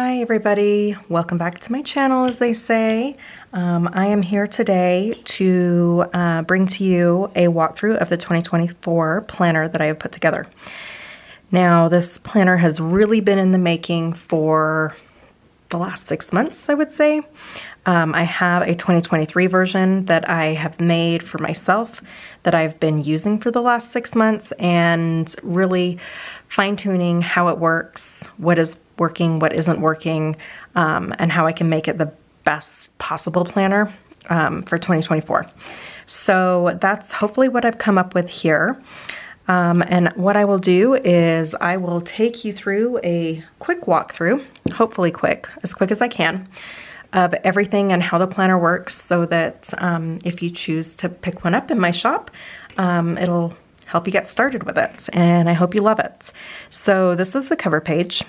Hi everybody, welcome back to my channel, as they say. I am here today to bring to you a walkthrough of the 2024 planner that I have put together. Now, this planner has really been in the making for the last 6 months, I would say. I have a 2023 version that I have made for myself that I've been using for the last 6 months and really fine-tuning how it works, what is working, what isn't working, and how I can make it the best possible planner for 2024. So that's hopefully what I've come up with here. And what I will do is I will take you through a quick walkthrough, hopefully quick, as quick as I can, of everything and how the planner works so that if you choose to pick one up in my shop, it'll help you get started with it. And I hope you love it. So this is the cover page.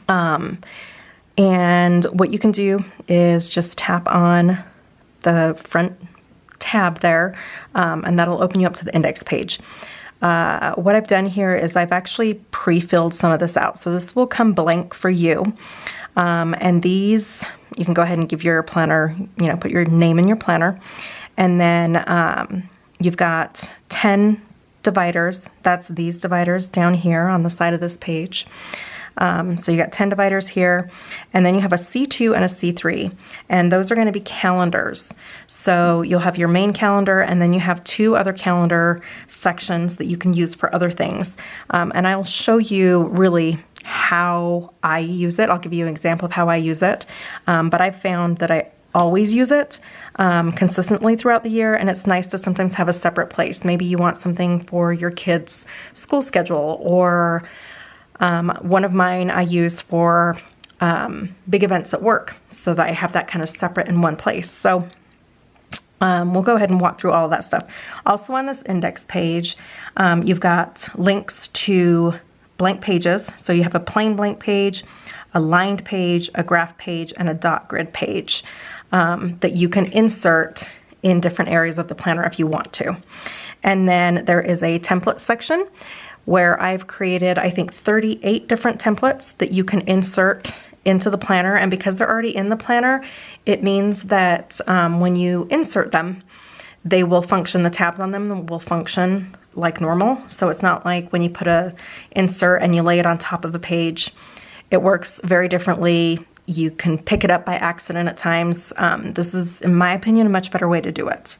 And what you can do is just tap on the front tab there, and that'll open you up to the index page. What I've done here is I've actually pre-filled some of this out. So this will come blank for you. And these, you can go ahead and give your planner, put your name in your planner. And then you've got 10 dividers. That's these dividers down here on the side of this page. So you got 10 dividers here, and then you have a C2 and a C3, and those are going to be calendars. So you'll have your main calendar, and then you have 2 other calendar sections that you can use for other things. And I'll show you really how I use it. I'll give you an example of how I use it. But I've found that I always use it consistently throughout the year, and it's nice to sometimes have a separate place. Maybe you want something for your kids' school schedule, or one of mine I use for big events at work, so that I have that kind of separate in one place. So we'll go ahead and walk through all of that stuff. Also on this index page, you've got links to blank pages. So you have a plain blank page, a lined page, a graph page, and a dot grid page that you can insert in different areas of the planner if you want to. And then there is a template section where I've created, I think, 38 different templates that you can insert into the planner. And because they're already in the planner, it means that when you insert them, they will function, the tabs on them will function like normal. So it's not like when you put a insert and you lay it on top of a page. It works very differently. You can pick it up by accident at times. This is, in my opinion, a much better way to do it.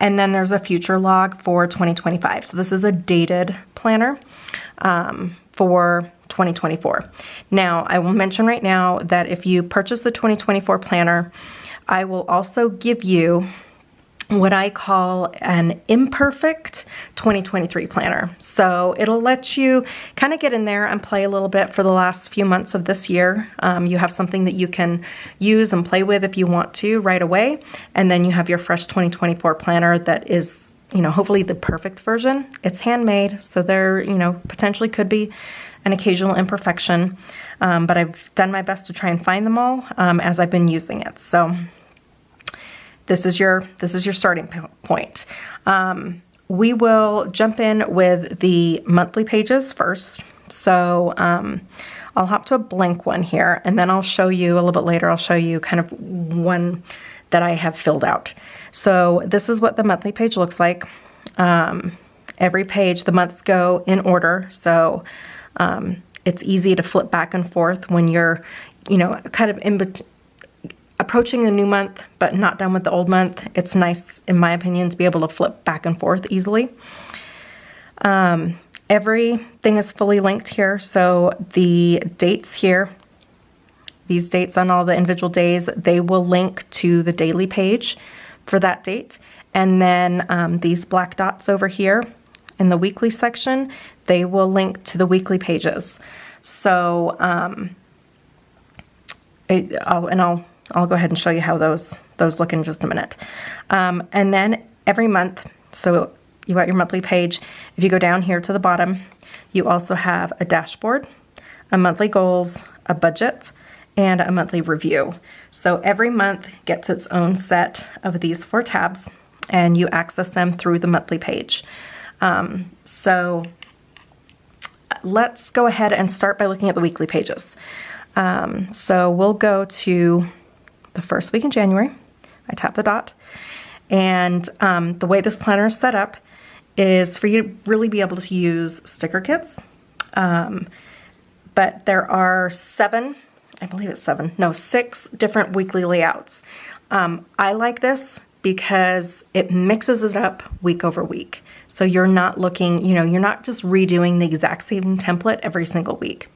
And then there's a future log for 2025. So this is a dated planner for 2024. Now, I will mention right now that if you purchase the 2024 planner, I will also give you what I call an imperfect 2023 planner. So it'll let you kind of get in there and play a little bit for the last few months of this year. You have something that you can use and play with if you want to right away. And then you have your fresh 2024 planner that is, hopefully the perfect version. It's handmade, so there, potentially could be an occasional imperfection. But I've done my best to try and find them all as I've been using it. So this is your starting point. We will jump in with the monthly pages first. So I'll hop to a blank one here, and then I'll show you a little bit later. I'll show you kind of one that I have filled out. So this is what the monthly page looks like. Every page, the months go in order. So it's easy to flip back and forth when you're, kind of in between, approaching the new month, but not done with the old month. It's nice, in my opinion, to be able to flip back and forth easily. Everything is fully linked here. So the dates here, these dates on all the individual days, they will link to the daily page for that date. And then these black dots over here in the weekly section, they will link to the weekly pages. So I'll go ahead and show you how those look in just a minute. And then every month, so you got your monthly page. If you go down here to the bottom, you also have a dashboard, a monthly goals, a budget, and a monthly review. So every month gets its own set of these 4 tabs, and you access them through the monthly page. So let's go ahead and start by looking at the weekly pages. So we'll go to the first week in January. I tap the dot. And the way this planner is set up is for you to really be able to use sticker kits. But there are 6 different weekly layouts. I like this because it mixes it up week over week. So you're not looking, you're not just redoing the exact same template every single week.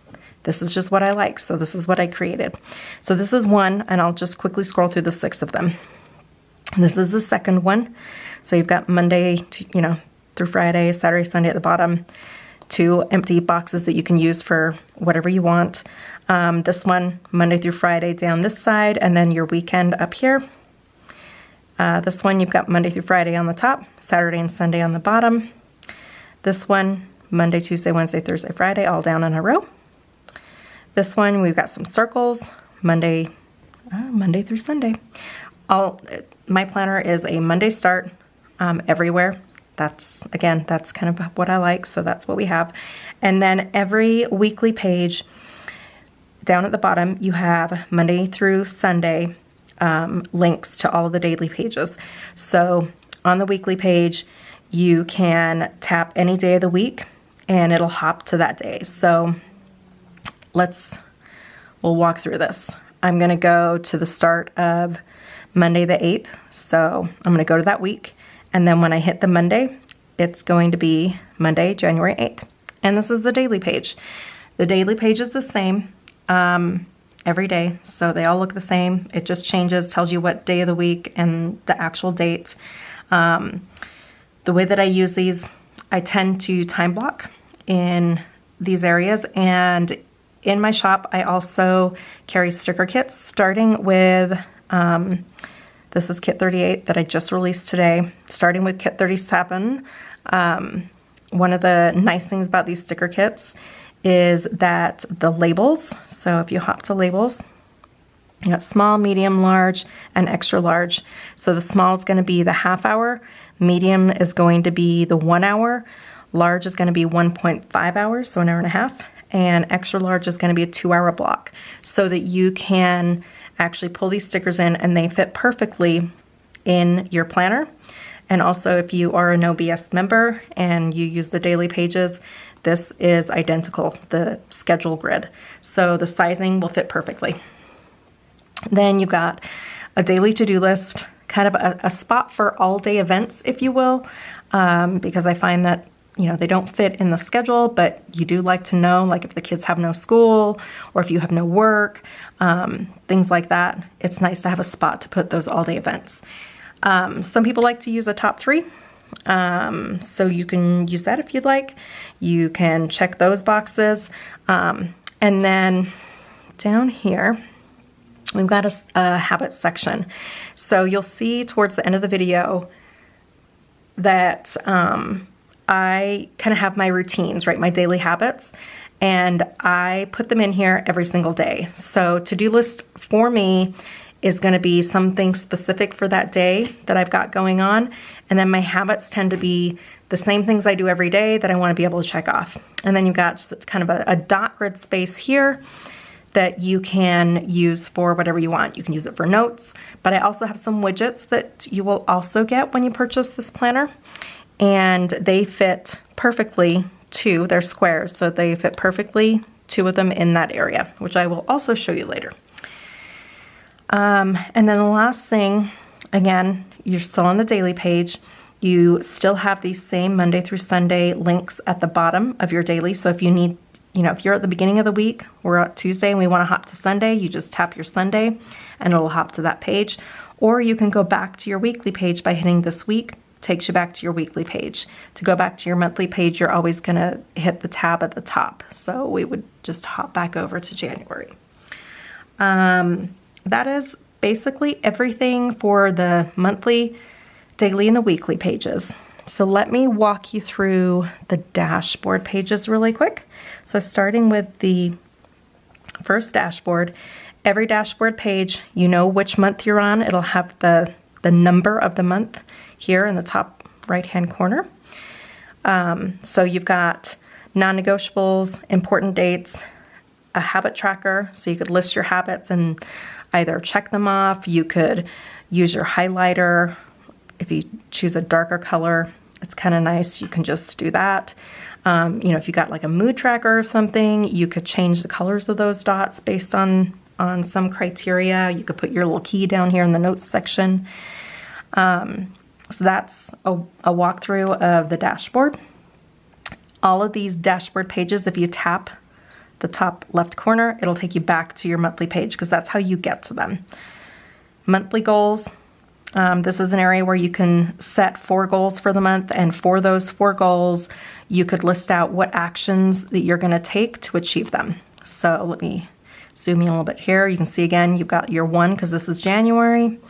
This is just what I like, so this is what I created. So this is one, and I'll just quickly scroll through the 6 of them. This is the second one. So you've got Monday to, through Friday, Saturday, Sunday at the bottom. 2 empty boxes that you can use for whatever you want. This one, Monday through Friday down this side, and then your weekend up here. This one, you've got Monday through Friday on the top, Saturday and Sunday on the bottom. This one, Monday, Tuesday, Wednesday, Thursday, Friday, all down in a row. This one, we've got some circles, Monday through Sunday. My planner is a Monday start everywhere. That's kind of what I like, so that's what we have. And then every weekly page, down at the bottom, you have Monday through Sunday links to all of the daily pages. So on the weekly page, you can tap any day of the week, and it'll hop to that day. So we'll walk through this. I'm going to go to the start of Monday the 8th. So I'm going to go to that week. And then when I hit the Monday, it's going to be Monday, January 8th. And this is the daily page. The daily page is the same every day. So they all look the same. It just changes, tells you what day of the week and the actual date. The way that I use these, I tend to time block in these areas. And in my shop, I also carry sticker kits, starting with, this is kit 38 that I just released today, starting with kit 37. One of the nice things about these sticker kits is that the labels, so if you hop to labels, you got small, medium, large, and extra large. So the small is going to be the half hour, medium is going to be the 1 hour, large is going to be 1.5 hours, so an hour and a half, and extra large is going to be a 2-hour block, so that you can actually pull these stickers in and they fit perfectly in your planner. And also, if you are a No BS member and you use the daily pages, this is identical, the schedule grid. So the sizing will fit perfectly. Then you've got a daily to-do list, kind of a spot for all-day events, if you will, because I find that they don't fit in the schedule, but you do like to know, like if the kids have no school or if you have no work, things like that. It's nice to have a spot to put those all-day events. Some people like to use a top 3, so you can use that if you'd like. You can check those boxes. And then down here, we've got a habits section. So you'll see towards the end of the video that I kind of have my routines, right? My daily habits, and I put them in here every single day. So to-do list for me is going to be something specific for that day that I've got going on. And then my habits tend to be the same things I do every day that I want to be able to check off. And then you've got just kind of a dot grid space here that you can use for whatever you want. You can use it for notes, but I also have some widgets that you will also get when you purchase this planner. And they fit perfectly to, they're squares, so they fit perfectly, 2 of them in that area, which I will also show you later. And then the last thing, again, you're still on the daily page. You still have these same Monday through Sunday links at the bottom of your daily. So if you need, if you're at the beginning of the week, we're at Tuesday and we want to hop to Sunday, you just tap your Sunday and it'll hop to that page. Or you can go back to your weekly page by hitting this week. Takes you back to your weekly page. To go back to your monthly page, you're always going to hit the tab at the top. So we would just hop back over to January. That is basically everything for the monthly, daily, and the weekly pages. So let me walk you through the dashboard pages really quick. So starting with the first dashboard, every dashboard page, you know which month you're on. It'll have the number of the month here in the top right-hand corner. So you've got non-negotiables, important dates, a habit tracker, so you could list your habits and either check them off. You could use your highlighter. If you choose a darker color, it's kind of nice. You can just do that. If you got like a mood tracker or something, you could change the colors of those dots based on some criteria. You could put your little key down here in the notes section. So that's a walkthrough of the dashboard. All of these dashboard pages, if you tap the top left corner, it'll take you back to your monthly page because that's how you get to them. Monthly goals. This is an area where you can set 4 goals for the month, and for those 4 goals, you could list out what actions that you're going to take to achieve them. So let me zoom in a little bit here. You can see again, you've got your 1 because this is January.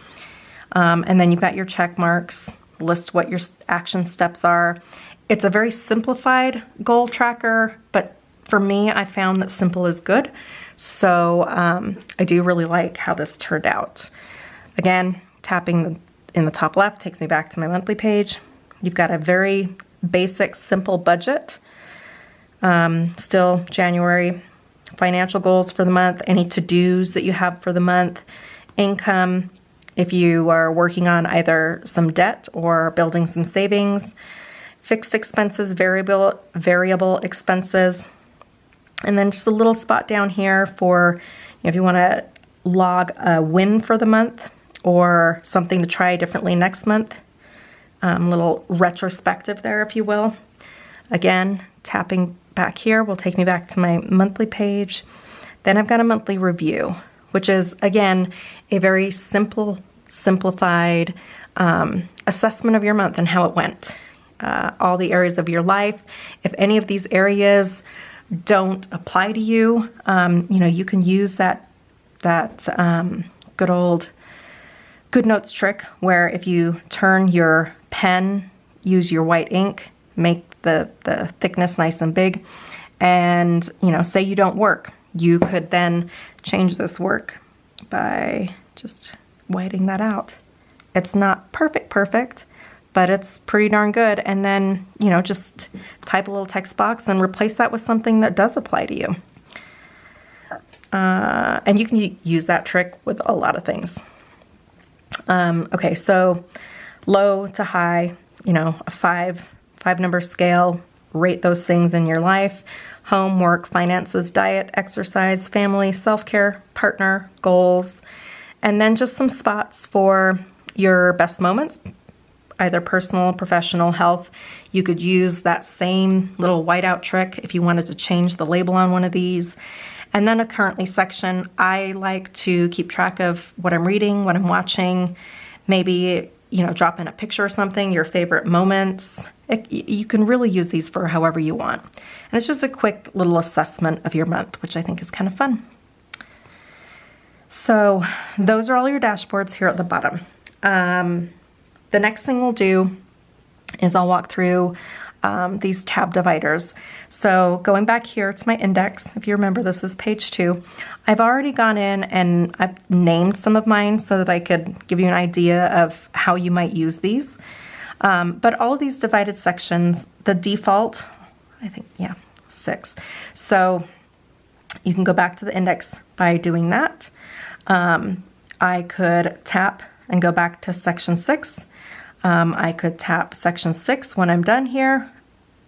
And then you've got your check marks, list what your action steps are. It's a very simplified goal tracker, but for me, I found that simple is good. So I do really like how this turned out. Again, tapping in the top left takes me back to my monthly page. You've got a very basic, simple budget. Still January. Financial goals for the month, any to-dos that you have for the month, income, if you are working on either some debt or building some savings, fixed expenses, variable expenses, and then just a little spot down here for if you want to log a win for the month or something to try differently next month. Little retrospective there, if you will. Again, tapping back here will take me back to my monthly page. Then I've got a monthly review, which is, again, a very simplified assessment of your month and how it went. All the areas of your life. If any of these areas don't apply to you, you can use that good old GoodNotes trick where if you turn your pen, use your white ink, make the thickness nice and big, and say you don't work, you could then change this work by just whiting that out. It's not perfect, but it's pretty darn good. And then just type a little text box and replace that with something that does apply to you. And you can use that trick with a lot of things. Okay, so low to high, a five number scale, rate those things in your life: home, work, finances, diet, exercise, family, self-care, partner, goals, and then just some spots for your best moments, either personal, professional, health. You could use that same little whiteout trick if you wanted to change the label on one of these. And then a currently section. I like to keep track of what I'm reading, what I'm watching, maybe drop in a picture or something, your favorite moments. You can really use these for however you want. And it's just a quick little assessment of your month, which I think is kind of fun. So those are all your dashboards here at the bottom. The next thing we'll do is I'll walk through these tab dividers. So going back here to my index, if you remember, this is page 2. I've already gone in and I've named some of mine so that I could give you an idea of how you might use these. But all of these divided sections, the default, I think, 6. So you can go back to the index by doing that. I could tap and go back to section 6. I could tap section 6 when I'm done here,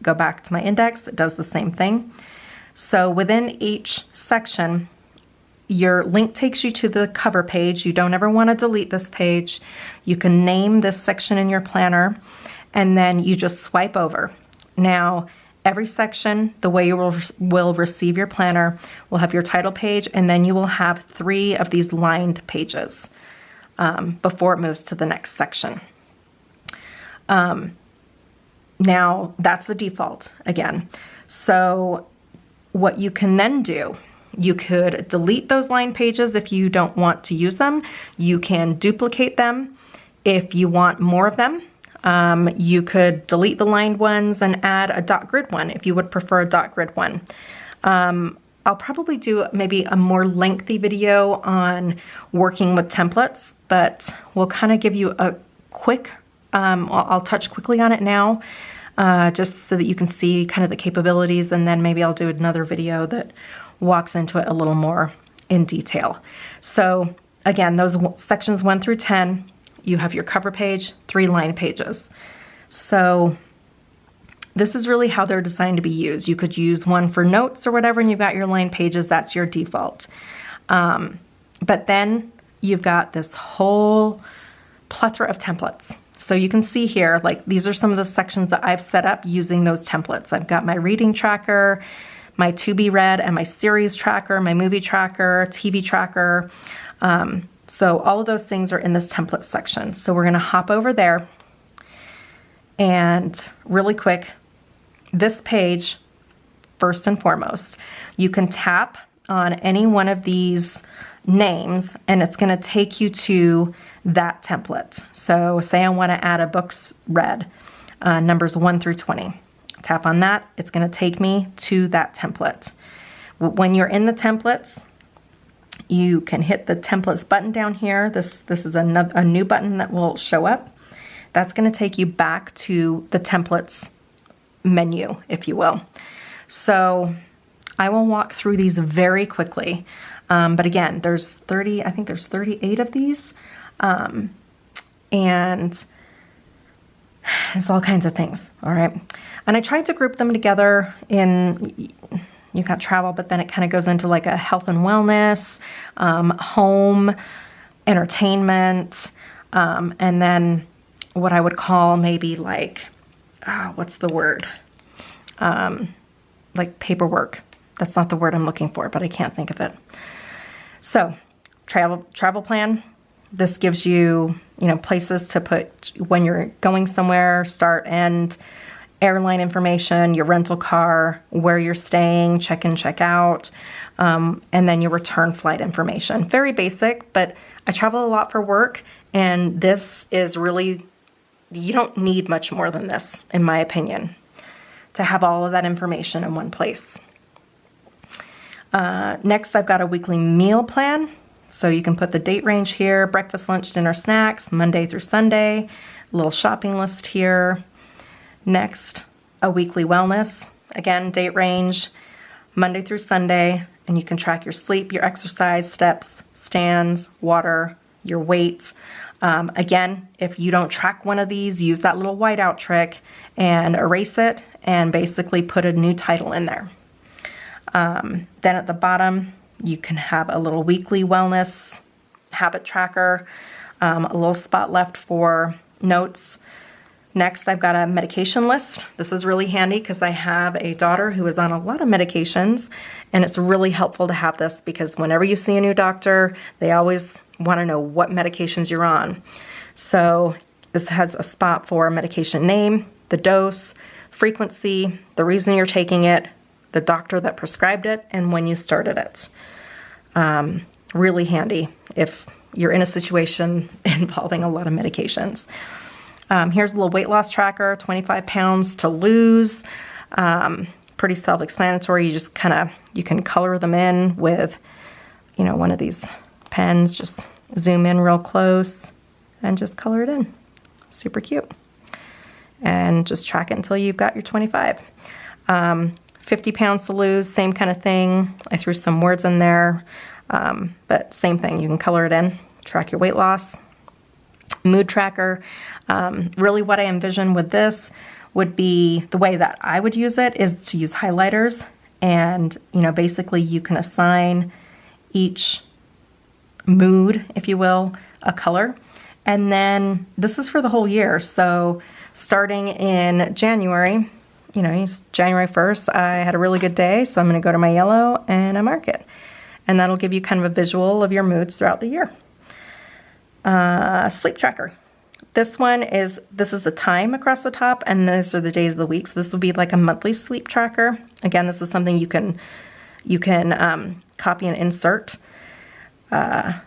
go back to my index. It does the same thing. So within each section, your link takes you to the cover page. You don't ever want to delete this page. You can name this section in your planner, and then you just swipe over. Now, every section, the way you will receive your planner, will have your title page, and then you will have 3 of these lined pages before it moves to the next section. Now that's the default again. So what you can then do, you could delete those line pages if you don't want to use them. You can duplicate them if you want more of them. You could delete the lined ones and add a dot grid one if you would prefer a dot grid one. I'll probably do maybe a more lengthy video on working with templates, but we'll kind of give you a quick I'll touch quickly on it now, just so that you can see kind of the capabilities, and then maybe I'll do another video that walks into it a little more in detail. So again, those sections 1 through 10, you have your cover page, 3 line pages. So this is really how they're designed to be used. You could use one for notes or whatever, and you've got your line pages. That's your default. But then you've got this whole plethora of templates. So you can see here, like these are some of the sections that I've set up using those templates. I've got my reading tracker, my to be read, and my series tracker, my movie tracker, TV tracker. So all of those things are in this template section. So we're going to hop over there, and really quick, this page, first and foremost, you can tap on any one of these names and it's going to take you to that template. So say I want to add a books read, numbers 1 through 20. Tap on that, it's going to take me to that template. When you're in the templates, you can hit the templates button down here. This is a new button that will show up. That's going to take you back to the templates menu, if you will. So I will walk through these very quickly. But again, there's 38 of these. And there's all kinds of things. All right. And I tried to group them together in, you got travel, but then it kind of goes into like a health and wellness, home, entertainment, and then what I would call maybe like, what's the word? Like paperwork. That's not the word I'm looking for, but I can't think of it. So travel plan. This gives you, places to put when you're going somewhere, start, end, airline information, your rental car, where you're staying, check in, check out, and then your return flight information. Very basic, but I travel a lot for work, and this is really, you don't need much more than this, in my opinion, to have all of that information in one place. Next, I've got a weekly meal plan. So you can put the date range here, breakfast, lunch, dinner, snacks, Monday through Sunday, a little shopping list here. Next, a weekly wellness. Again, date range, Monday through Sunday, and you can track your sleep, your exercise, steps, stands, water, your weight. Again, if you don't track one of these, use that little whiteout trick and erase it and basically put a new title in there. Then at the bottom, you can have a little weekly wellness habit tracker, a little spot left for notes. Next, I've got a medication list. This is really handy because I have a daughter who is on a lot of medications, and it's really helpful to have this because whenever you see a new doctor, they always want to know what medications you're on. So this has a spot for medication name, the dose, frequency, the reason you're taking it, the doctor that prescribed it, and when you started it. Really handy if you're in a situation involving a lot of medications. Here's a little weight loss tracker, 25 pounds to lose. Pretty self-explanatory. You just you can color them in with, one of these pens. Just zoom in real close and just color it in. Super cute. And just track it until you've got your 25. 50 pounds to lose, same kind of thing. I threw some words in there, but same thing. You can color it in, track your weight loss. Mood tracker. Really what I envision with this would be the way that I would use it is to use highlighters, and basically you can assign each mood, if you will, a color. And then this is for the whole year. So starting in January, January 1st, I had a really good day, so I'm going to go to my yellow and I mark it. And that'll give you kind of a visual of your moods throughout the year. Sleep tracker. This is the time across the top, and these are the days of the week. So this will be like a monthly sleep tracker. Again, this is something you can copy and insert.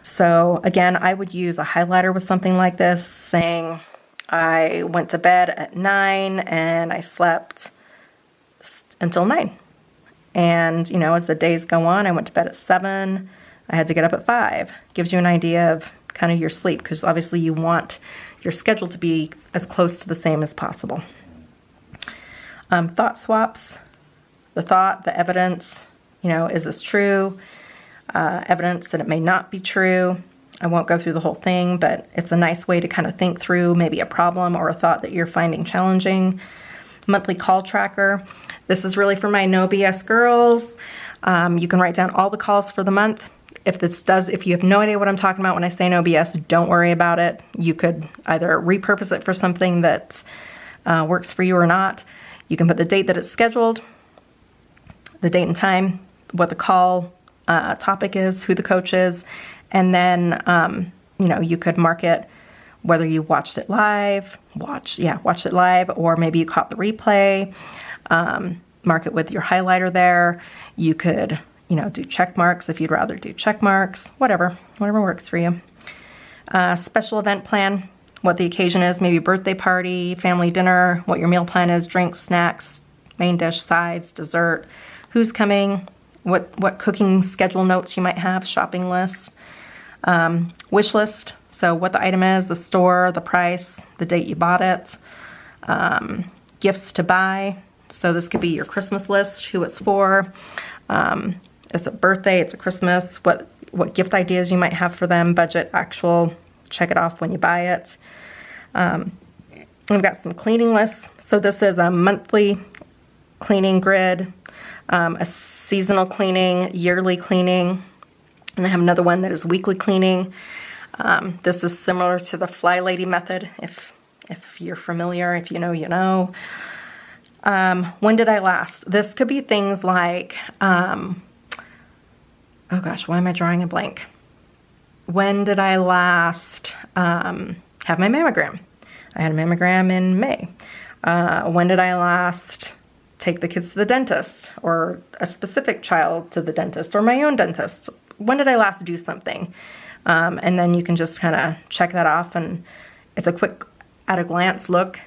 So again, I would use a highlighter with something like this, saying I went to bed at 9 and I slept until 9. And, as the days go on, I went to bed at 7. I had to get up at 5. Gives you an idea of kind of your sleep, because obviously you want your schedule to be as close to the same as possible. Thought swaps, the thought, the evidence, Is this true? Evidence that it may not be true. I won't go through the whole thing, but it's a nice way to kind of think through maybe a problem or a thought that you're finding challenging. Monthly call tracker. This is really for my no BS girls. You can write down all the calls for the month. If you have no idea what I'm talking about when I say no BS, don't worry about it. You could either repurpose it for something that works for you or not. You can put the date that it's scheduled, the date and time, what the call topic is, who the coach is, and then, you could mark it whether you watched it live, watched it live, or maybe you caught the replay. Mark it with your highlighter there. You could, do check marks if you'd rather do check marks, whatever works for you. Special event plan, what the occasion is, maybe birthday party, family dinner, what your meal plan is, drinks, snacks, main dish, sides, dessert, who's coming, what cooking schedule notes you might have, shopping list. Wish list, so what the item is, the store, the price, the date you bought it. Gifts to buy, so this could be your Christmas list, who it's for. It's a birthday, it's a Christmas, what gift ideas you might have for them, budget, actual, check it off when you buy it. We've got some cleaning lists, so this is a monthly cleaning grid, a seasonal cleaning, yearly cleaning, and I have another one that is weekly cleaning. This is similar to the Fly Lady method, if you're familiar, if you know, you know. When did I last? This could be things like, oh gosh, why am I drawing a blank? When did I last have my mammogram? I had a mammogram in May. When did I last take the kids to the dentist, or a specific child to the dentist, or my own dentist? When did I last do something? And then you can just kind of check that off, and it's a quick at-a-glance look.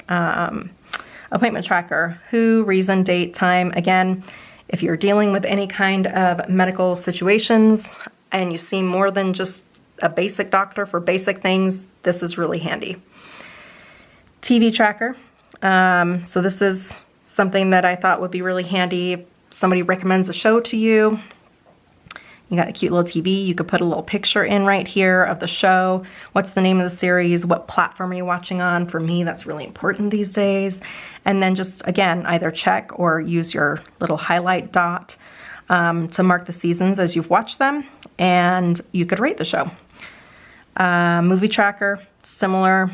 Appointment tracker, who, reason, date, time. Again, if you're dealing with any kind of medical situations and you see more than just a basic doctor for basic things, this is really handy. TV tracker. So this is something that I thought would be really handy if somebody recommends a show to you. You got a cute little TV. You could put a little picture in right here of the show. What's the name of the series? What platform are you watching on? For me, that's really important these days. And then just, again, either check or use your little highlight dot to mark the seasons as you've watched them. And you could rate the show. Movie tracker, similar.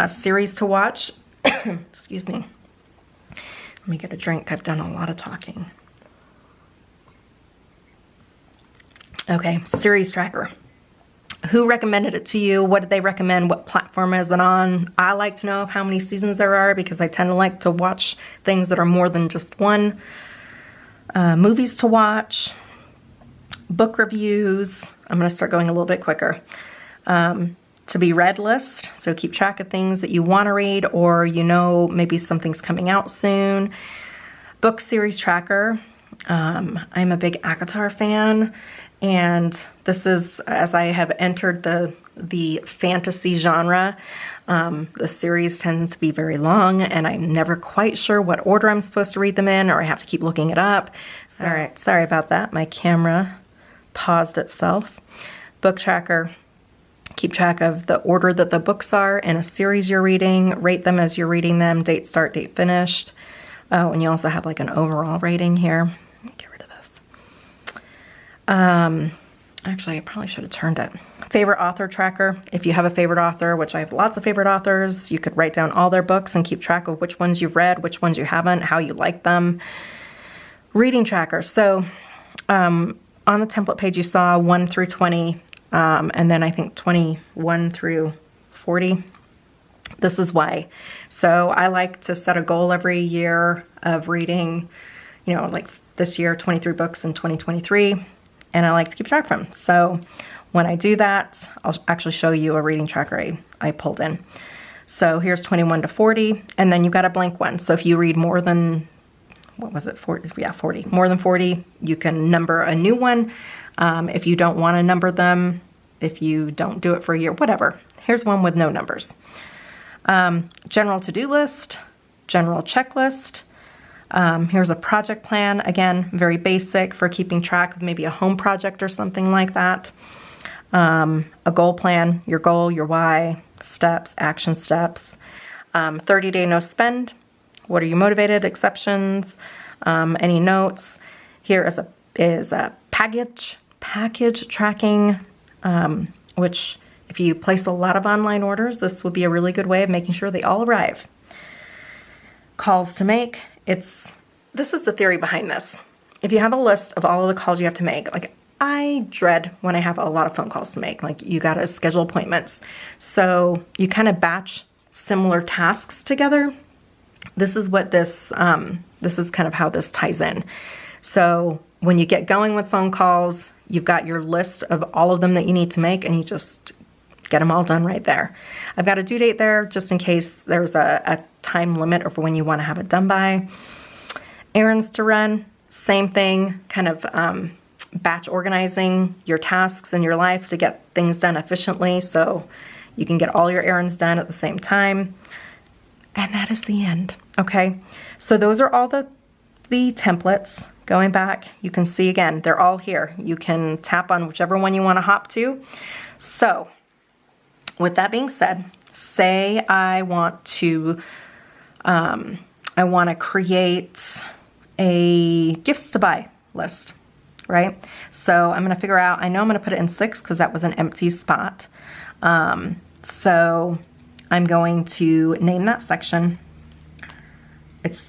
Series to watch. Excuse me. Let me get a drink. I've done a lot of talking. Okay, series tracker. Who recommended it to you? What did they recommend? What platform is it on? I like to know how many seasons there are because I tend to like to watch things that are more than just one. Movies to watch. Book reviews. I'm going to start going a little bit quicker. To be read list. So keep track of things that you want to read, or maybe something's coming out soon. Book series tracker. I'm a big ACOTAR fan. And this is, as I have entered the fantasy genre, the series tends to be very long, and I'm never quite sure what order I'm supposed to read them in, or I have to keep looking it up. Sorry about that. My camera paused itself. Book tracker. Keep track of the order that the books are in a series you're reading. Rate them as you're reading them. Date start, date finished. Oh, and you also have like an overall rating here. Get rid of this. Actually, I probably should have turned it. Favorite author tracker. If you have a favorite author, which I have lots of favorite authors, you could write down all their books and keep track of which ones you've read, which ones you haven't, how you like them. Reading tracker. So on the template page, you saw 1 through 20, and then I think 21 through 40. This is why. So I like to set a goal every year of reading, like this year, 23 books in 2023. And I like to keep track of them. So when I do that, I'll actually show you a reading tracker I pulled in. So here's 21 to 40, and then you've got a blank one. So if you read more than, 40? Yeah, 40. More than 40, you can number a new one. If you don't want to number them, if you don't do it for a year, whatever. Here's one with no numbers. General to-do list, general checklist, Here's a project plan, again, very basic for keeping track of maybe a home project or something like that. A goal plan, your goal, your why, steps, action steps. 30-day no spend. What are you motivated? Exceptions. Any notes. Here is a package tracking, which if you place a lot of online orders, this would be a really good way of making sure they all arrive. Calls to make. This is the theory behind this. If you have a list of all of the calls you have to make, like I dread when I have a lot of phone calls to make, like you got to schedule appointments. So you kind of batch similar tasks together. This is what this is kind of how this ties in. So when you get going with phone calls, you've got your list of all of them that you need to make, and you just get them all done right there. I've got a due date there just in case there's a time limit or for when you want to have it done by. Errands to run, same thing, kind of batch organizing your tasks in your life to get things done efficiently so you can get all your errands done at the same time. And that is the end. Okay, so those are all the templates. Going back, you can see again, they're all here. You can tap on whichever one you want to hop to. So with that being said, say I want to create a gifts to buy list, right? So I'm going to figure out, I know I'm going to put it in 6 because that was an empty spot. So I'm going to name that section.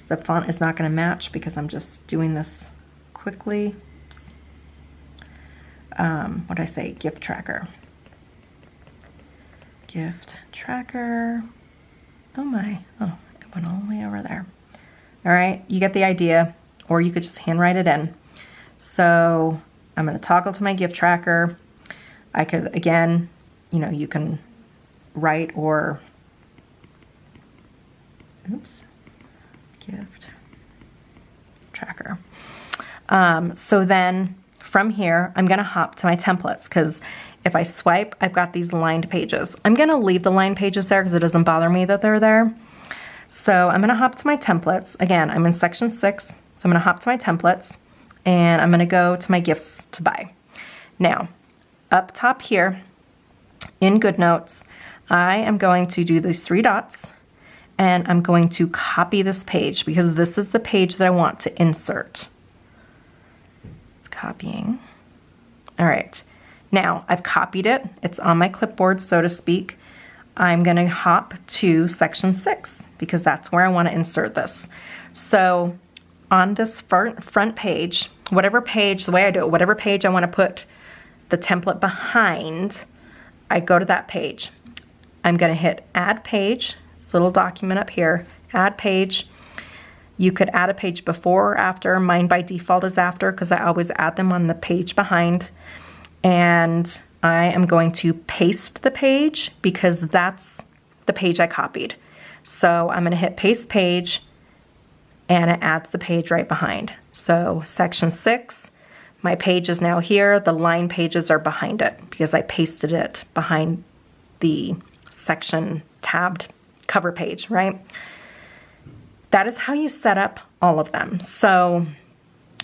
The font is not going to match because I'm just doing this quickly. What did I say? Gift tracker. Gift tracker. Oh my. Oh, it went all the way over there. All right, you get the idea, or you could just handwrite it in. So I'm going to toggle to my gift tracker. I could, again, you can write or, oops, gift tracker. So then from here, I'm going to hop to my templates because if I swipe, I've got these lined pages. I'm going to leave the lined pages there because it doesn't bother me that they're there. So I'm going to hop to my templates. Again, I'm in section 6, so I'm going to hop to my templates and I'm going to go to my gifts to buy. Now, up top here in GoodNotes, I am going to do these 3 dots and I'm going to copy this page because this is the page that I want to insert. It's copying. All right. Now I've copied it. It's on my clipboard, so to speak. I'm going to hop to section 6 because that's where I want to insert this. So on this front page, whatever page, the way I do it, whatever page I want to put the template behind, I go to that page. I'm going to hit add page. This little document up here, add page. You could add a page before or after. Mine by default is after because I always add them on the page behind. And I am going to paste the page because that's the page I copied. So I'm going to hit paste page and it adds the page right behind. So section 6, my page is now here. The line pages are behind it because I pasted it behind the section tabbed cover page, right? That is how you set up all of them. So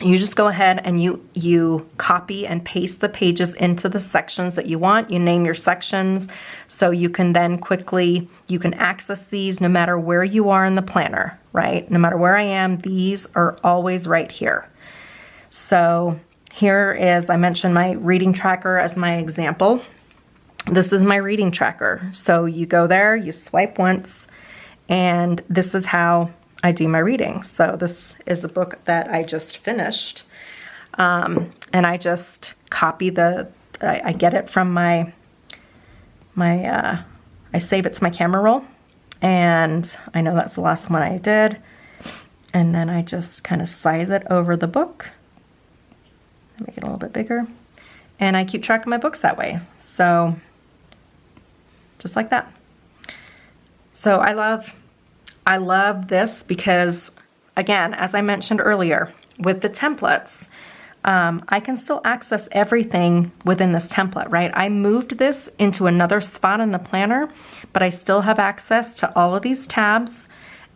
you just go ahead and you copy and paste the pages into the sections that you want. You name your sections so you can then you can access these no matter where you are in the planner, right? No matter where I am, these are always right here. So here is, I mentioned my reading tracker as my example. This is my reading tracker. So you go there, you swipe once, and this is how I do my reading. So this is the book that I just finished. And I just copy I get it from I save it to my camera roll. And I know that's the last one I did. And then I just kind of size it over the book. Make it a little bit bigger. And I keep track of my books that way. So just like that. So I love this because, again, as I mentioned earlier, with the templates, I can still access everything within this template, right? I moved this into another spot in the planner, but I still have access to all of these tabs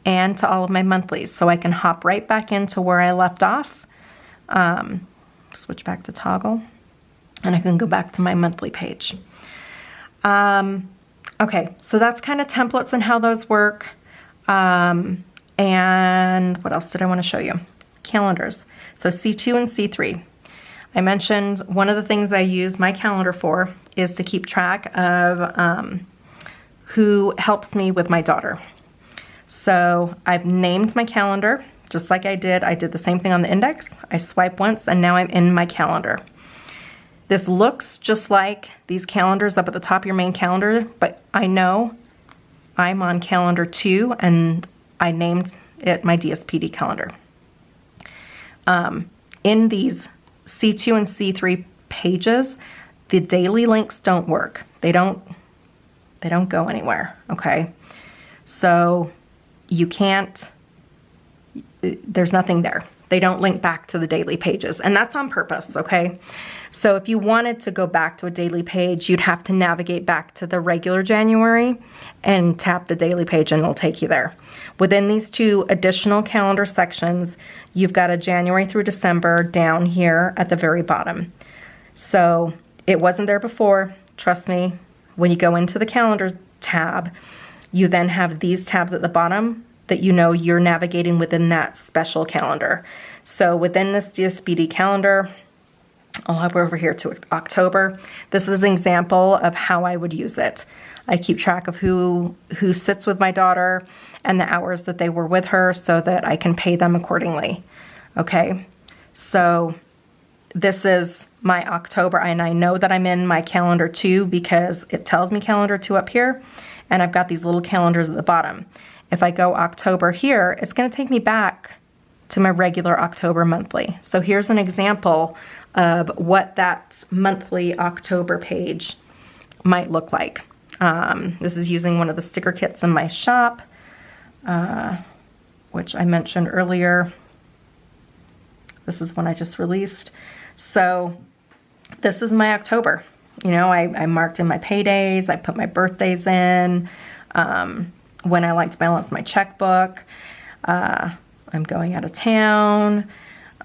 and to all of my monthlies. So I can hop right back into where I left off, switch back to toggle, and I can go back to my monthly page. Okay, so that's kind of templates and how those work. And what else did I want to show you? Calendars. So C2 and C3. I mentioned one of the things I use my calendar for is to keep track of who helps me with my daughter. So I've named my calendar just like I did the same thing on the index. I swipe once and now I'm in my calendar. This looks just like these calendars up at the top of your main calendar, but I know I'm on calendar 2 and I named it my DSPD calendar. In these C2 and C3 pages, the daily links don't work. They don't go anywhere, okay? So you can't, there's nothing there. They don't link back to the daily pages, and that's on purpose, okay? So if you wanted to go back to a daily page, you'd have to navigate back to the regular January and tap the daily page and it'll take you there. Within these two additional calendar sections, you've got a January through December down here at the very bottom. So it wasn't there before, trust me. When you go into the calendar tab, you then have these tabs at the bottom that you know you're navigating within that special calendar. So within this DSPD calendar, I'll hop over here to October. This is an example of how I would use it. I keep track of who sits with my daughter and the hours that they were with her so that I can pay them accordingly. Okay, so this is my October, and I know that I'm in my calendar 2 because it tells me calendar 2 up here, and I've got these little calendars at the bottom. If I go October here, it's going to take me back to my regular October monthly. So here's an example of what that monthly October page might look like. This is using one of the sticker kits in my shop, which I mentioned earlier. This is one I just released. So this is my October. You know, I marked in my paydays, I put my birthdays in, when I like to balance my checkbook, I'm going out of town,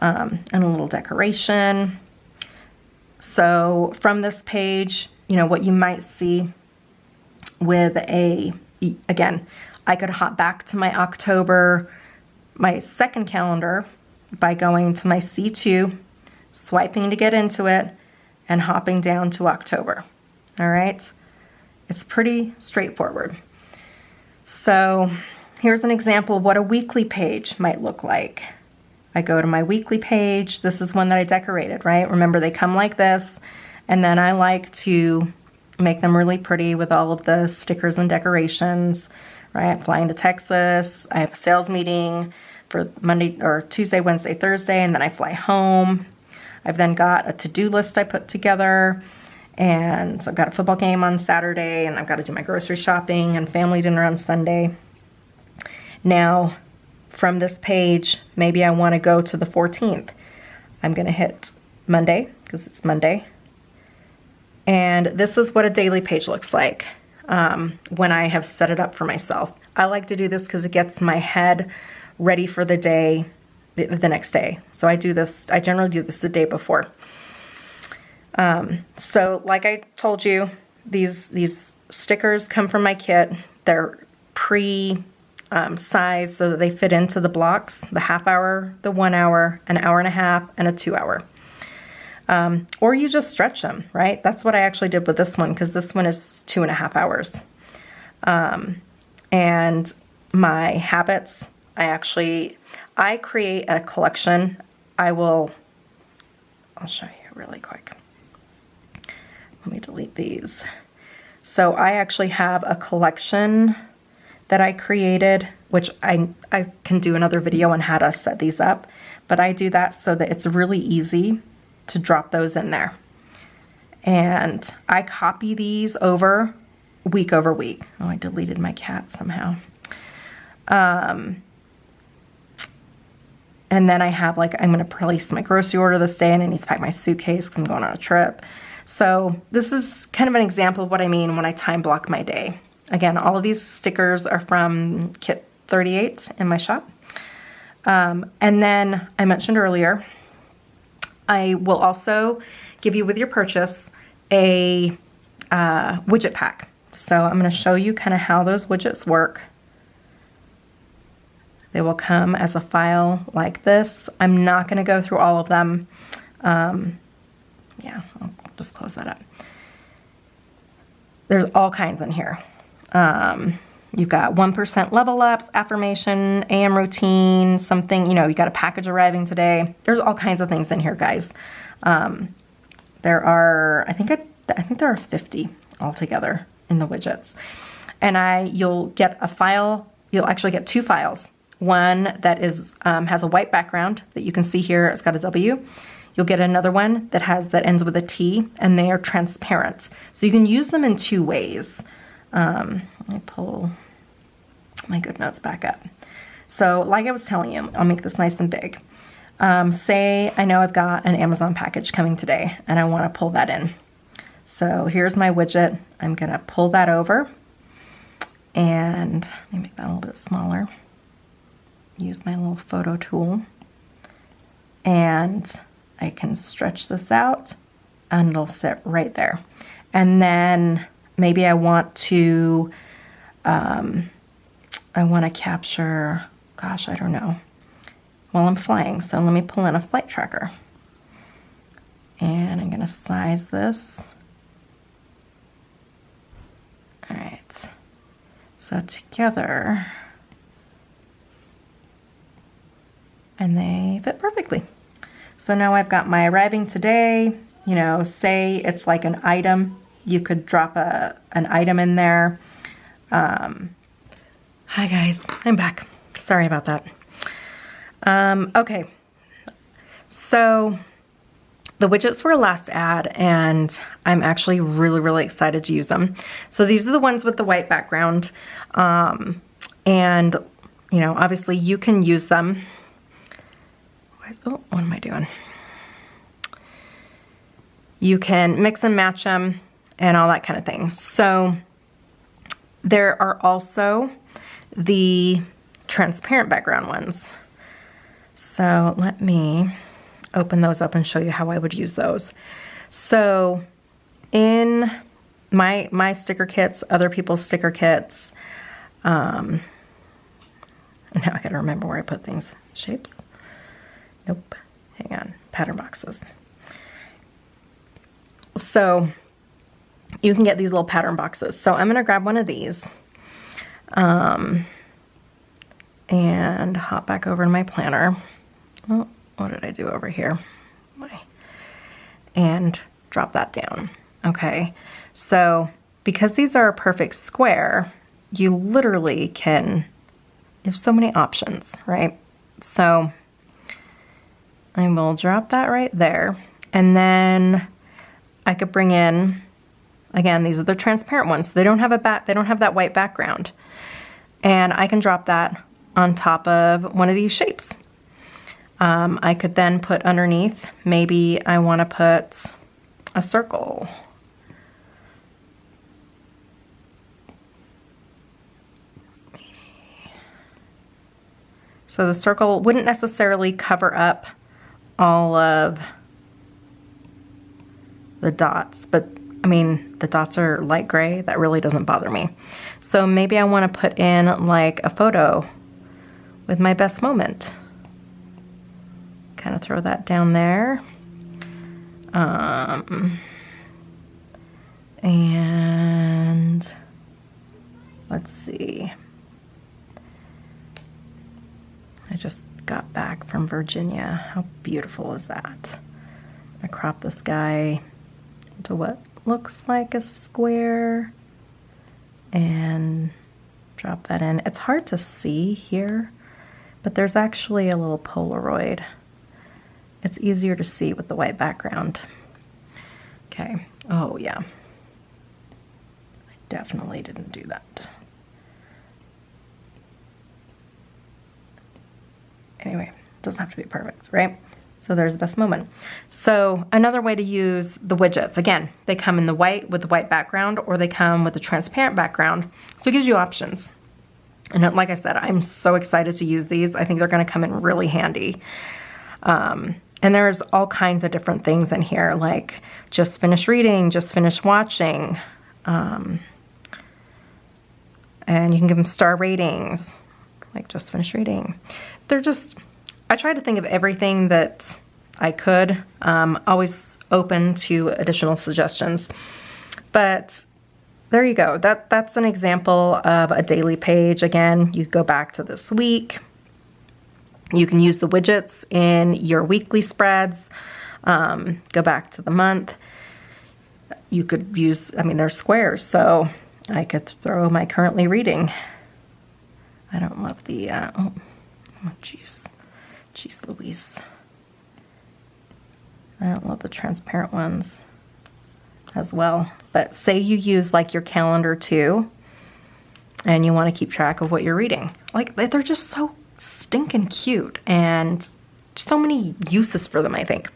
and a little decoration. So from this page, you know, what you might see with again, I could hop back to my October, my second calendar by going to my C2, swiping to get into it, and hopping down to October. All right, it's pretty straightforward. So here's an example of what a weekly page might look like. I go to my weekly page. This is one that I decorated, right? Remember, they come like this, and then I like to make them really pretty with all of the stickers and decorations, right? I'm flying to Texas. I have a sales meeting for Monday or Tuesday, Wednesday, Thursday, and then I fly home. I've then got a to-do list I put together, and so I've got a football game on Saturday, and I've got to do my grocery shopping and family dinner on Sunday. Now, from this page, maybe I want to go to the 14th. I'm going to hit Monday, because it's Monday. And this is what a daily page looks like when I have set it up for myself. I like to do this because it gets my head ready for the day, the next day. So I generally do this the day before. So like I told you, these stickers come from my kit. They're sized so that they fit into the blocks, the half hour, the 1 hour, an hour and a half, and a 2 hour. Or you just stretch them, right? That's what I actually did with this one, because this one is 2.5 hours. And my habits, I create a collection. I'll show you really quick. Let me delete these. So I actually have a collection that I created, which I can do another video on how to set these up, but I do that so that it's really easy to drop those in there. And I copy these over week. Oh, I deleted my cat somehow. And then I have I'm going to place my grocery order this day, and I need to pack my suitcase because I'm going on a trip. So this is kind of an example of what I mean when I time block my day. Again, all of these stickers are from $38 in my shop. And then I mentioned earlier, I will also give you with your purchase a widget pack. So I'm going to show you kind of how those widgets work. They will come as a file like this. I'm not going to go through all of them. Yeah, I'll just close that up. There's all kinds in here. You've got 1% level ups, affirmation, AM routine, something, you know, you got a package arriving today. There's all kinds of things in here, guys. There are, I think there are 50 altogether in the widgets. And you'll get a file, you'll actually get 2 files. One that is has a white background that you can see here, it's got a W. You'll get another one that ends with a T, and they are transparent. So you can use them in 2 ways. Let me pull my GoodNotes back up. So like I was telling you, I'll make this nice and big. Say I know I've got an Amazon package coming today and I want to pull that in. So here's my widget. I'm going to pull that over, and let me make that a little bit smaller. Use my little photo tool, and I can stretch this out and it'll sit right there. And then maybe I want to capture, gosh, I don't know, while I'm flying. So let me pull in a flight tracker, and I'm going to size this. All right, so together, and they fit perfectly. So now I've got my arriving today, you know, say it's like an item. You could drop an item in there. Hi guys, I'm back. Sorry about that. Okay, so the widgets were a last ad, and I'm actually really, really excited to use them. So these are the ones with the white background. And, you know, obviously you can use them. Oh, what am I doing? You can mix and match them and all that kind of thing. So there are also the transparent background ones. So let me open those up and show you how I would use those. So in my sticker kits, other people's sticker kits, now I gotta remember where I put things. Shapes? Nope, hang on, pattern boxes. So you can get these little pattern boxes. So I'm gonna grab one of these and hop back over to my planner. Oh, what did I do over here? And drop that down. Okay, so because these are a perfect square, you literally you have so many options, right? So I will drop that right there, and then I could bring in, again, these are the transparent ones. They don't have they don't have that white background, and I can drop that on top of one of these shapes. I could then put underneath, maybe I want to put a circle. So the circle wouldn't necessarily cover up all of the dots, but I mean, the dots are light gray. That really doesn't bother me. So maybe I want to put in like a photo with my best moment. Kind of throw that down there. And let's see. I just got back from Virginia. How beautiful is that? I crop this guy into what looks like a square and drop that in. It's hard to see here, but there's actually a little Polaroid. It's easier to see with the white background. Okay, oh yeah. I definitely didn't do that. Anyway, it doesn't have to be perfect, right? So there's the best moment. So another way to use the widgets, again, they come in the white with the white background, or they come with a transparent background. So it gives you options. And like I said, I'm so excited to use these. I think they're going to come in really handy. And there's all kinds of different things in here, like just finished reading, just finished watching. And you can give them star ratings, like just finished reading. They're just, I try to think of everything that I could, always open to additional suggestions. But there you go. That's an example of a daily page. Again, you go back to this week. You can use the widgets in your weekly spreads. Go back to the month. You could use, I mean, there's squares, so I could throw my currently reading. I don't love the, oh, jeez Louise. I don't love the transparent ones as well. But say you use like your calendar too, and you want to keep track of what you're reading. Like, they're just so stinking cute, and so many uses for them, I think.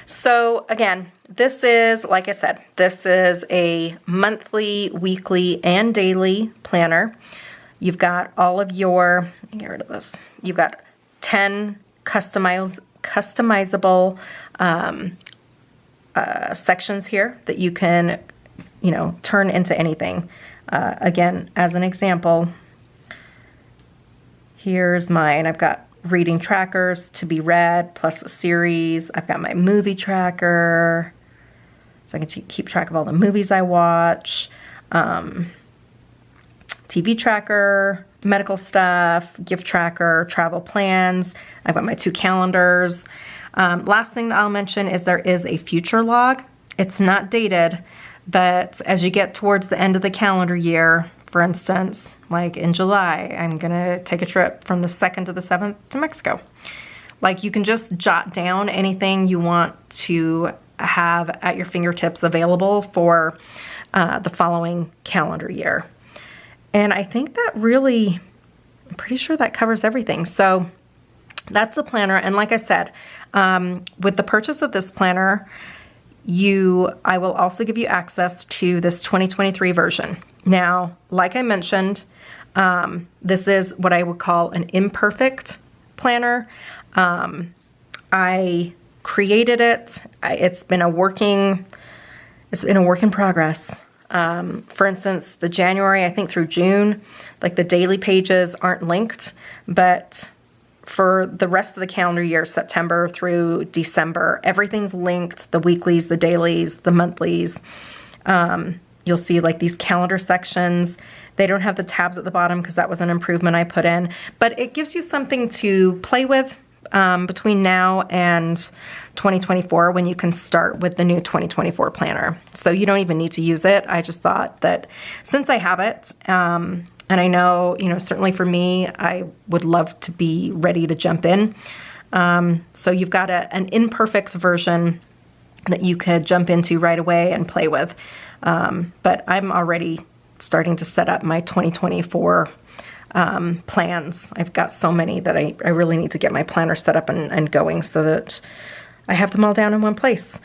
So again, this is, like I said, this is a monthly, weekly, and daily planner. You've got all of your, let me get rid of this. You've got 10 customizable sections here that you can, turn into anything. Again, as an example, here's mine. I've got reading trackers to be read, plus a series. I've got my movie tracker, so I can keep track of all the movies I watch. TV tracker, medical stuff, gift tracker, travel plans. I've got my 2 calendars. Last thing that I'll mention is there is a future log. It's not dated, but as you get towards the end of the calendar year, for instance, like in July, I'm going to take a trip from the 2nd to the 7th to Mexico. Like, you can just jot down anything you want to have at your fingertips available for the following calendar year. And I think that really, I'm pretty sure that covers everything. So that's the planner. And like I said, with the purchase of this planner, I will also give you access to this 2023 version. Now, like I mentioned, this is what I would call an imperfect planner. I created it. It's been a work in progress. For instance, the January, I think through June, like the daily pages aren't linked, but for the rest of the calendar year, September through December, everything's linked, the weeklies, the dailies, the monthlies. You'll see like these calendar sections. They don't have the tabs at the bottom because that was an improvement I put in, but it gives you something to play with between now and 2024 when you can start with the new 2024 planner. So you don't even need to use it. I just thought that since I have it, and I know, certainly for me, I would love to be ready to jump in. So you've got an imperfect version that you could jump into right away and play with. But I'm already starting to set up my 2024 plans. I've got so many that I really need to get my planner set up and going so that I have them all down in one place.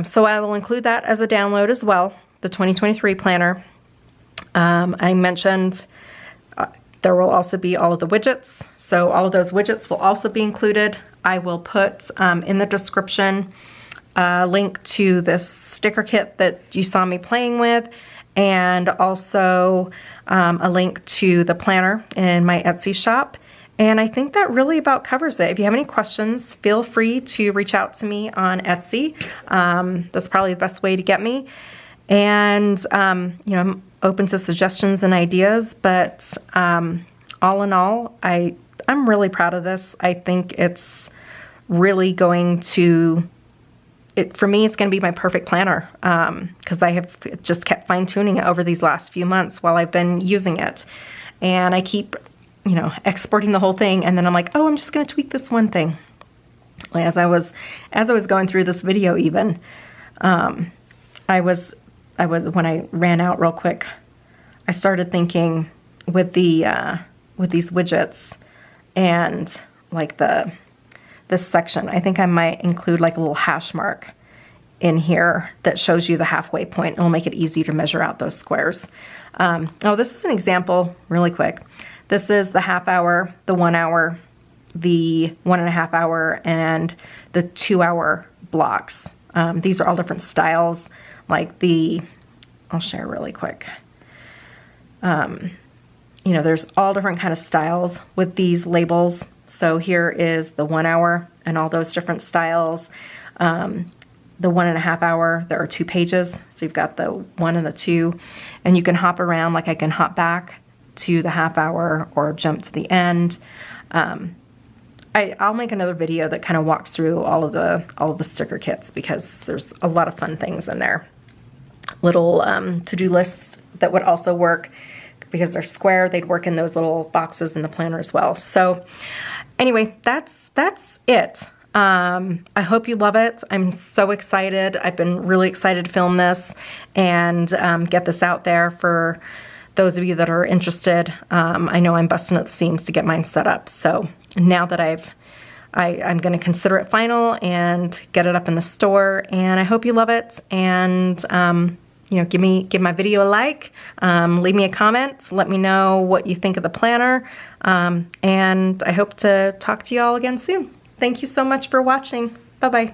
So I will include that as a download as well, the 2023 planner. I mentioned there will also be all of the widgets. So all of those widgets will also be included. I will put in the description a link to this sticker kit that you saw me playing with, and also a link to the planner in my Etsy shop. And I think that really about covers it. If you have any questions, feel free to reach out to me on Etsy. That's probably the best way to get me. And, I'm open to suggestions and ideas, but all in all, I'm really proud of this. I think it's really going to, for me, it's going to be my perfect planner because I have just kept fine-tuning it over these last few months while I've been using it. And I keep, exporting the whole thing, and then I'm like, oh, I'm just going to tweak this one thing. Like as I was going through this video even, I was when I ran out real quick, I started thinking with these widgets and like this section, I think I might include like a little hash mark in here that shows you the halfway point. It'll make it easy to measure out those squares. Oh, this is an example really quick. This is the half hour, the 1 hour, the 1.5 hour, and the 2 hour blocks. These are all different styles, like I'll share really quick. You know, there's all different kind of styles with these labels. So here is the 1 hour and all those different styles. The 1.5 hour, there are 2 pages. So you've got the 1 and the 2, and you can hop around. Like I can hop back to the half hour or jump to the end. I'll make another video that kind of walks through all of the sticker kits, because there's a lot of fun things in there. Little to-do lists that would also work, because they're square. They'd work in those little boxes in the planner as well. So anyway, that's it. I hope you love it. I'm so excited. I've been really excited to film this and get this out there for those of you that are interested. I know I'm busting at the seams to get mine set up. So now that I'm going to consider it final and get it up in the store, and I hope you love it. And you know, give my video a like, leave me a comment, let me know what you think of the planner, and I hope to talk to you all again soon. Thank you so much for watching. Bye-bye.